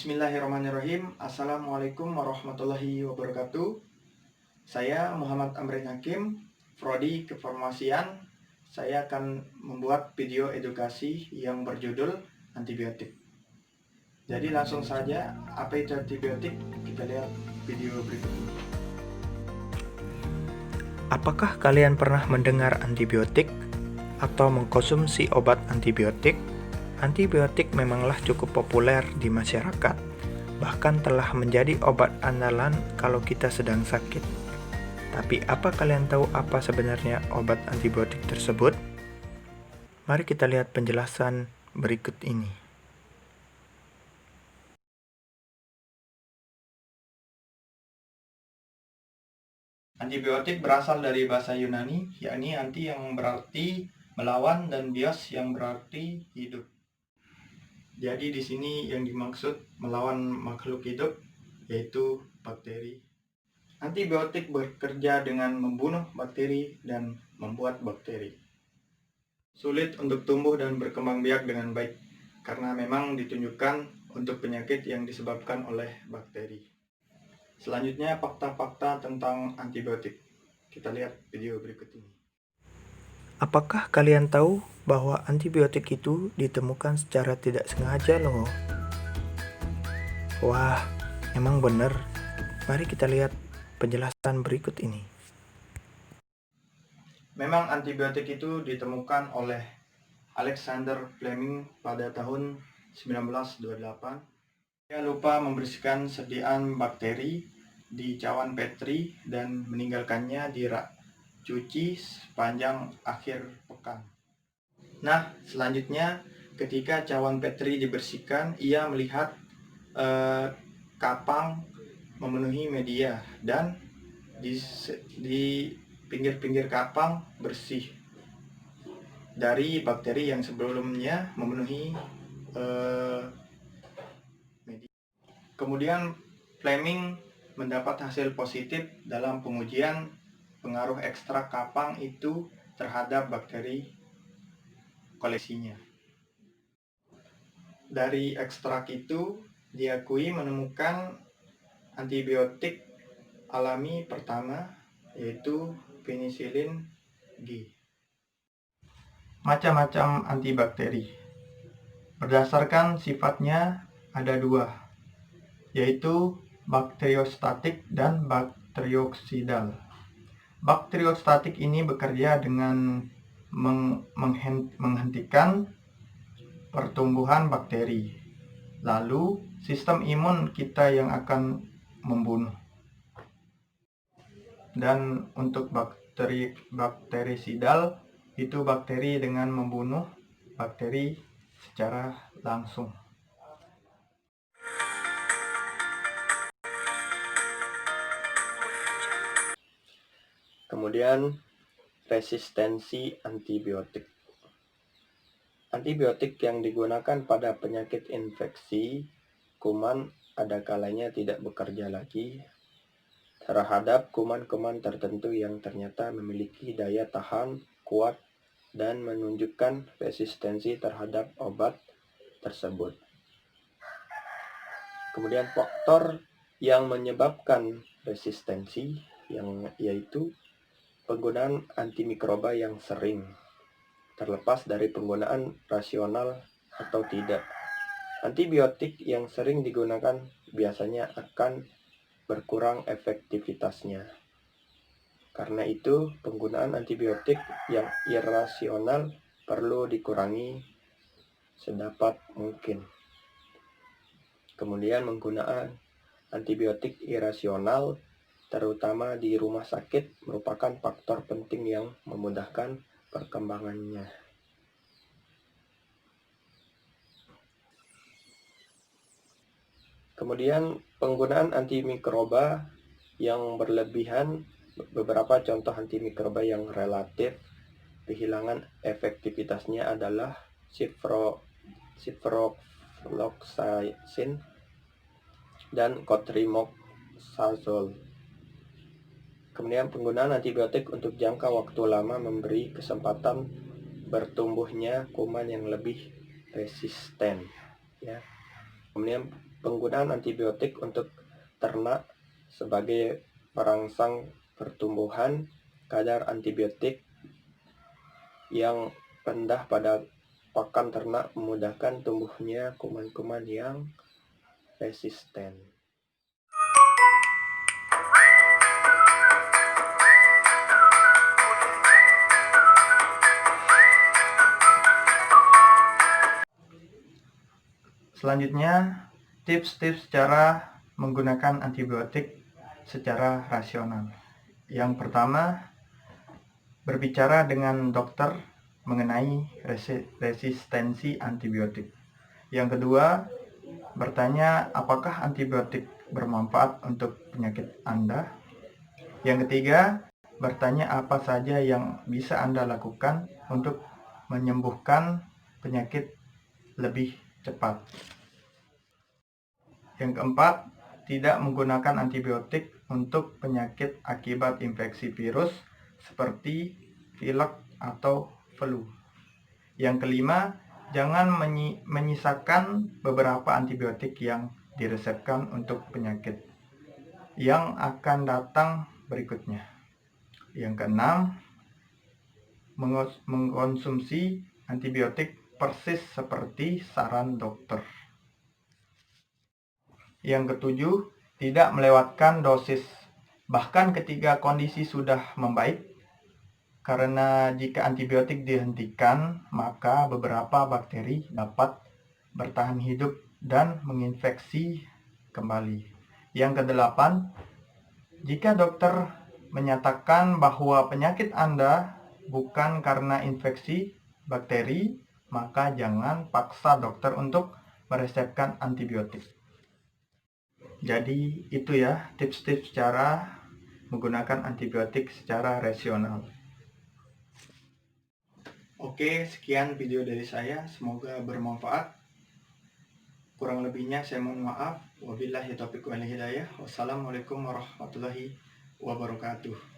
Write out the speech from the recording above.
Bismillahirrahmanirrahim. Assalamualaikum warahmatullahi wabarakatuh. Saya Muhammad Amrin Hakim, Prodi Kefarmasian. Saya akan membuat video edukasi yang berjudul antibiotik. Jadi langsung saja, apa itu antibiotik? Kita lihat video berikut ini. Apakah kalian pernah mendengar antibiotik atau mengkonsumsi obat antibiotik? Antibiotik memanglah cukup populer di masyarakat, bahkan telah menjadi obat andalan kalau kita sedang sakit. Tapi apa kalian tahu apa sebenarnya obat antibiotik tersebut? Mari kita lihat penjelasan berikut ini. Antibiotik berasal dari bahasa Yunani, yakni anti yang berarti melawan dan bios yang berarti hidup. Jadi di sini yang dimaksud melawan makhluk hidup yaitu bakteri. Antibiotik bekerja dengan membunuh bakteri dan membuat bakteri sulit untuk tumbuh dan berkembang biak dengan baik karena memang ditunjukkan untuk penyakit yang disebabkan oleh bakteri. Selanjutnya fakta-fakta tentang antibiotik. Kita lihat video berikut ini. Apakah kalian tahu bahwa antibiotik itu ditemukan secara tidak sengaja loh? Wah, emang benar. Mari kita lihat penjelasan berikut ini. Memang antibiotik itu ditemukan oleh Alexander Fleming pada tahun 1928. Dia lupa membersihkan sediaan bakteri di cawan Petri dan meninggalkannya di rak cuci sepanjang akhir pekan. Nah, selanjutnya ketika cawan Petri dibersihkan, ia melihat kapang memenuhi media dan di pinggir-pinggir kapang bersih dari bakteri yang sebelumnya memenuhi media. Kemudian Fleming mendapat hasil positif dalam pengujian pengaruh ekstrak kapang itu terhadap bakteri koleksinya. Dari ekstrak itu diakui menemukan antibiotik alami pertama yaitu penisilin G. Macam-macam antibakteri. Berdasarkan sifatnya ada dua, yaitu bakteriostatik dan bakterioksidal. Bakteriostatik ini bekerja dengan menghentikan pertumbuhan bakteri. Lalu sistem imun kita yang akan membunuh. Dan untuk bakterisidal itu bakteri dengan membunuh bakteri secara langsung. Kemudian resistensi antibiotik. Antibiotik yang digunakan pada penyakit infeksi kuman ada kalanya tidak bekerja lagi terhadap kuman-kuman tertentu yang ternyata memiliki daya tahan kuat dan menunjukkan resistensi terhadap obat tersebut. Kemudian faktor yang menyebabkan resistensi yaitu penggunaan antimikroba yang sering, terlepas dari penggunaan rasional atau tidak. Antibiotik yang sering digunakan biasanya akan berkurang efektivitasnya. Karena itu, penggunaan antibiotik yang irasional perlu dikurangi sedapat mungkin. Kemudian penggunaan antibiotik irasional terutama di rumah sakit merupakan faktor penting yang memudahkan perkembangannya. Kemudian penggunaan antimikroba yang berlebihan, beberapa contoh antimikroba yang relatif kehilangan efektivitasnya adalah ciprofloxacin dan cotrimoxazole. Kemudian penggunaan antibiotik untuk jangka waktu lama memberi kesempatan bertumbuhnya kuman yang lebih resisten. Ya. Kemudian penggunaan antibiotik untuk ternak sebagai perangsang pertumbuhan. Kadar antibiotik yang rendah pada pakan ternak memudahkan tumbuhnya kuman-kuman yang resisten. Selanjutnya, tips-tips cara menggunakan antibiotik secara rasional. Yang pertama, berbicara dengan dokter mengenai resistensi antibiotik. Yang kedua, bertanya apakah antibiotik bermanfaat untuk penyakit Anda. Yang ketiga, bertanya apa saja yang bisa Anda lakukan untuk menyembuhkan penyakit lebih cepat. Yang keempat, tidak menggunakan antibiotik untuk penyakit akibat infeksi virus seperti pilek atau flu. Yang kelima, jangan menyisakan beberapa antibiotik yang diresepkan untuk penyakit yang akan datang berikutnya. Yang keenam, mengkonsumsi antibiotik persis seperti saran dokter. Yang ketujuh, tidak melewatkan dosis, bahkan ketika kondisi sudah membaik, karena jika antibiotik dihentikan, maka beberapa bakteri dapat bertahan hidup dan menginfeksi kembali. Yang kedelapan, jika dokter menyatakan bahwa penyakit Anda bukan karena infeksi bakteri, maka jangan paksa dokter untuk meresepkan antibiotik. Jadi itu ya tips-tips cara menggunakan antibiotik secara rasional. Oke, sekian video dari saya, semoga bermanfaat. Kurang lebihnya saya mohon maaf. Wabillahi taufiq wal hidayah. Wassalamualaikum warahmatullahi wabarakatuh.